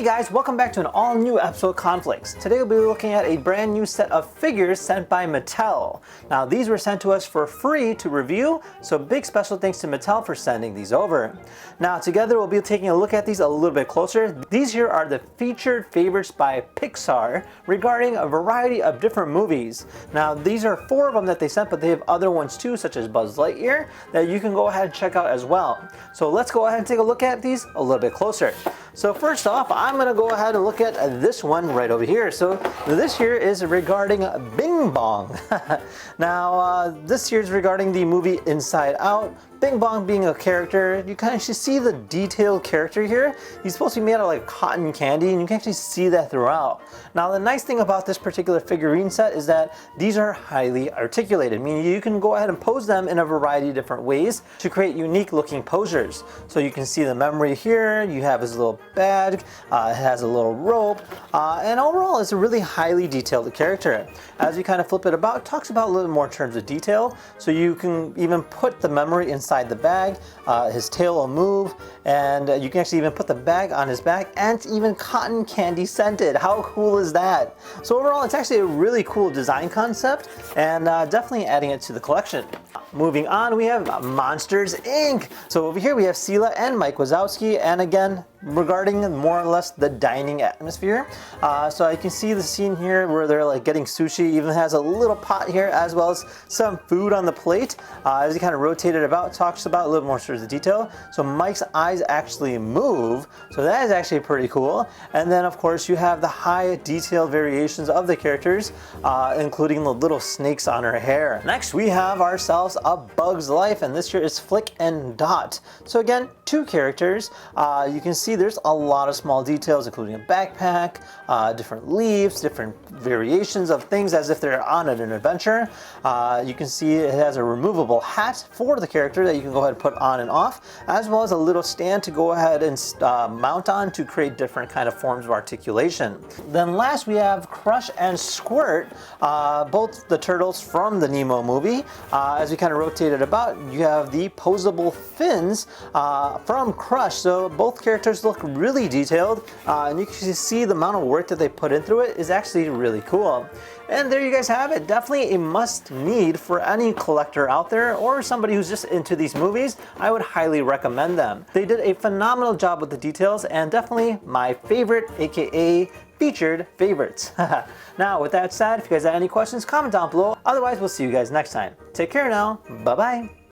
Hey guys, welcome back to an all new episode of Conflicts. Today we'll be looking at a brand new set of figures sent by Mattel. Now these were sent to us for free to review, so big special thanks to Mattel for sending these over. Now together we'll be taking a look at these a little bit closer. These here are the featured favorites by Pixar regarding a variety of different movies. Now these are 4 of them that they sent, but they have other ones too, such as Buzz Lightyear, that you can go ahead and check out as well. So let's go ahead and take a look at these a little bit closer. So first off, I'm going to go ahead and look at this one right over here. So this here is regarding Bing Bong. Now this here is regarding the movie Inside Out. Bing Bong being a character, you can actually see the detailed character here. He's supposed to be made out of like cotton candy, and you can actually see that throughout. Now the nice thing about this particular figurine set is that these are highly articulated, meaning you can go ahead and pose them in a variety of different ways to create unique looking posers. So you can see the memory here, you have his little bag, it has a little rope, and overall it's a really highly detailed character. As you kind of flip it about, it talks about a little more in terms of detail, so you can even put the memory inside the bag, his tail will move, and you can actually even put the bag on his back, and it's even cotton candy scented. How cool is that? So overall it's actually a really cool design concept, and definitely adding it to the collection. Moving on, we have Monsters Inc. So over here we have Sela and Mike Wazowski, and again regarding more or less the dining atmosphere. So you can see the scene here where they're like getting sushi, even has a little pot here as well as some food on the plate. As you kind of rotate it about, it talks about a little more sort of detail. So Mike's eyes actually move, so that is actually pretty cool. And then of course you have the high detailed variations of the characters, including the little snakes on her hair. Next we have ourselves A Bug's Life, and this here is Flick and Dot. So again, 2 characters. You can see there's a lot of small details, including a backpack, different leaves, different variations of things as if they're on an adventure. You can see it has a removable hat for the character that you can go ahead and put on and off, as well as a little stand to go ahead and mount on to create different kind of forms of articulation. Then last we have Crush and Squirt, both the turtles from the Nemo movie. As we kind of rotate it about, you have the posable fins from Crush. So both characters look really detailed, and you can see the amount of work that they put into it is actually really cool. And there you guys have it. Definitely a must need for any collector out there or somebody who's just into these movies. I would highly recommend them. They did a phenomenal job with the details, and definitely my favorite, aka featured favorites. Now with that said, if you guys have any questions, comment down below. Otherwise we'll see you guys next time. Take care now. Bye bye.